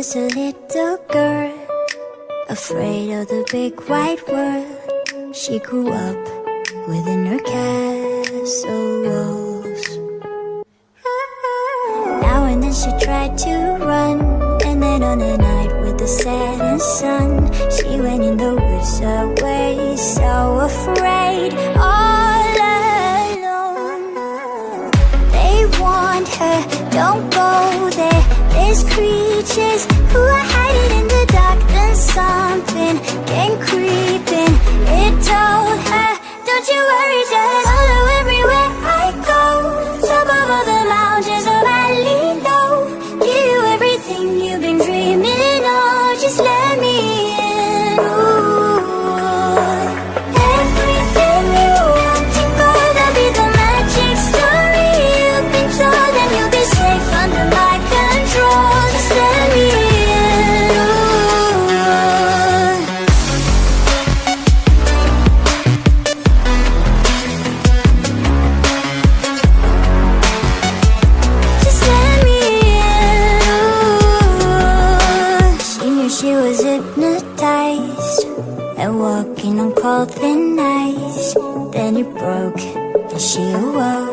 was a little girl, afraid of the big white world. She grew up within her castle walls. Now and then she tried to run, and then on a night with the setting sun, she went in the woods away, so afraid, all alone. They warned her, don't go there, there's creatures who are hiding in the dark. Then something came creeping, it told her, don't you worry, just follow everywhere I go. Top of all the mountains of valley low, give you everything you've been dreaming of, just let me in. Ooh. Everything you want to go, that'll be the magic story you've been told, and you'll be safe under my control, just let me in. She was hypnotized and walking on cold thin ice. Then it broke and she awoke.